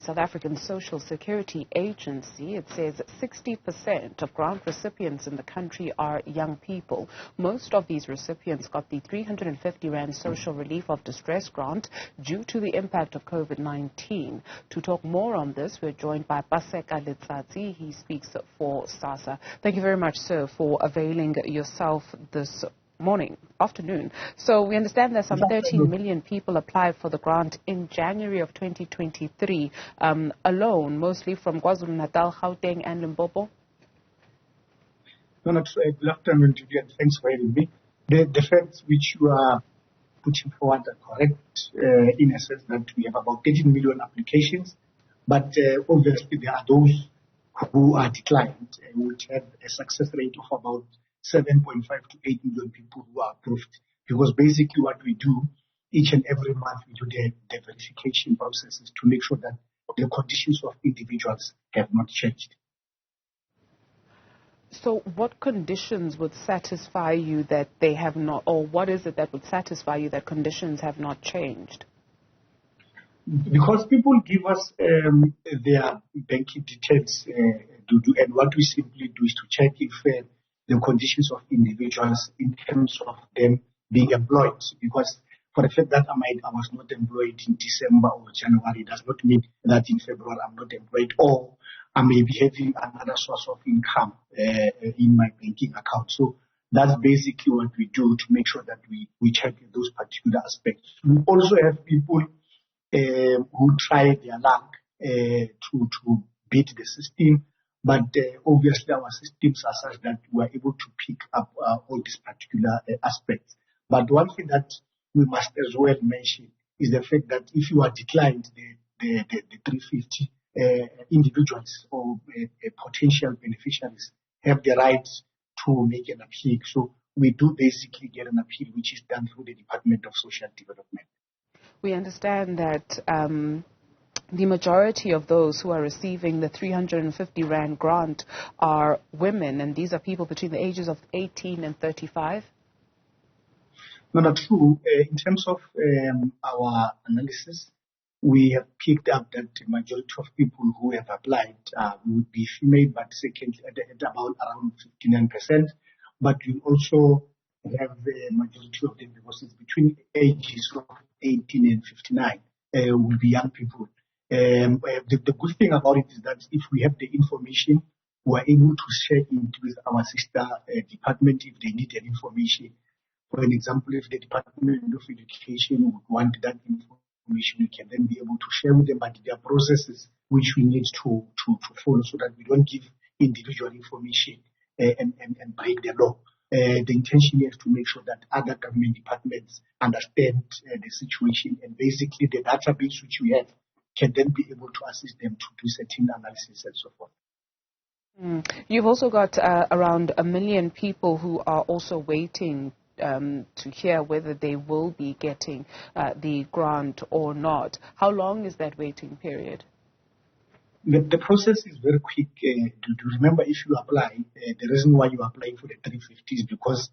South African Social Security Agency, it says 60% of grant recipients in the country are young people. Most of these recipients got the 350 Rand Social Relief of Distress grant due to the impact of COVID-19. To talk more on this, we're joined by Paseka Letsatsi. He speaks for SASSA. Thank you very much, sir, for availing yourself this afternoon. So we understand that some 13 million people applied for the grant in January of 2023 alone, mostly from KwaZulu-Natal, Gauteng and Limpopo. No, good afternoon to you and thanks for having me. The facts which you are putting forward are correct in a sense that we have about 13 million applications, but obviously there are those who are declined, which have a success rate of about 7.5 to 8 million people who are approved. Because basically what we do each and every month, we do the verification processes to make sure that the conditions of individuals have not changed. So what conditions would satisfy you that they have not, or what is it that would satisfy you that conditions have not changed? Because people give us their banking details to do, and what we simply do is to check if the conditions of individuals in terms of them being employed. Because for the fact that I was not employed in December or January does not mean that in February I'm not employed, or I may be having another source of income in my banking account. So that's basically what we do to make sure that we check those particular aspects. We also have people who try their luck to beat the system. But obviously our systems are such that we are able to pick up all these particular aspects. But one thing that we must as well mention is the fact that if you are declined the 350, individuals or potential beneficiaries have the right to make an appeal. So we do basically get an appeal which is done through the Department of Social Development. We understand that the majority of those who are receiving the 350 Rand grant are women, and these are people between the ages of 18 and 35? No, not true. In terms of our analysis, we have picked up that the majority of people who have applied would be female, but secondly at about around 59%. But we also have the majority of them, because it's between ages of 18 and 59, will be young people. The good thing about it is that if we have the information, we are able to share it with our sister department if they need an information. For an example, if the Department of Education would want that information, we can then be able to share with them, but there are processes which we need to follow so that we don't give individual information and break the law. The intention is to make sure that other government departments understand the situation, and basically the database which we have can then be able to assist them to do certain analysis and so forth. You've also got around 1 million people who are also waiting to hear whether they will be getting the grant or not. How long is that waiting period? The process is very quick. To remember, if you apply, the reason why you are applying for the 350 is because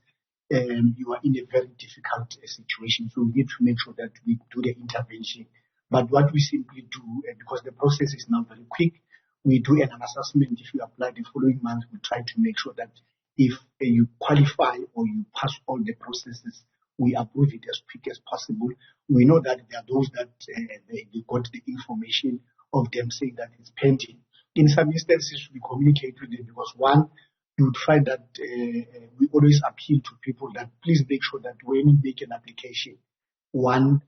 you are in a very difficult situation. So we need to make sure that we do the intervention. But what we simply do, because the process is now very quick, we do an assessment. If you apply the following month, we try to make sure that if you qualify or you pass all the processes, we approve it as quick as possible. We know that there are those that they got the information of them saying that it's pending. In some instances, we communicate with them because one, you would find that we always appeal to people that please make sure that when you make an application, one,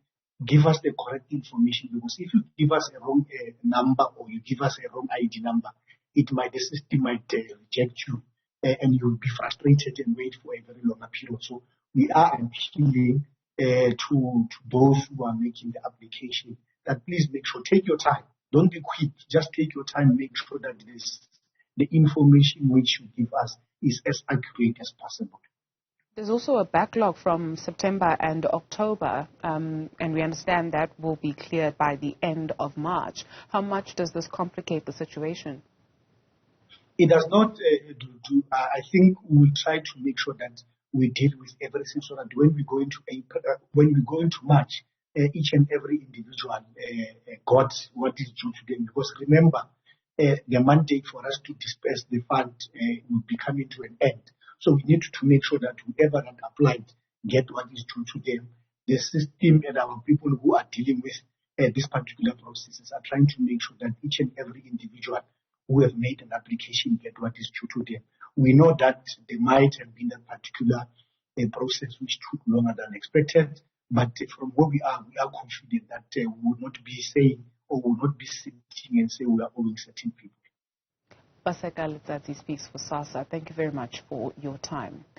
give us the correct information, because if you give us a wrong number or you give us a wrong ID number, the system might reject you and you'll be frustrated and wait for a very long period. So we are appealing to those who are making the application that please make sure, take your time. Don't be quick. Just take your time. Make sure that the information which you give us is as accurate as possible. There's also a backlog from September and October, and we understand that will be cleared by the end of March. How much does this complicate the situation? It does not. I think we'll try to make sure that we deal with everything so that when we go into March, each and every individual got what is due to them. Because remember, the mandate for us to disperse the fund will be coming to an end. So we need to make sure that whoever had applied get what is due to them. The system and our people who are dealing with these particular processes are trying to make sure that each and every individual who have made an application get what is due to them. We know that there might have been a particular process which took longer than expected, but from where we are confident that we will not be saying or will not be sitting and say we are owing certain people. Paseka Letsatsi speaks for SASSA. Thank you very much for your time.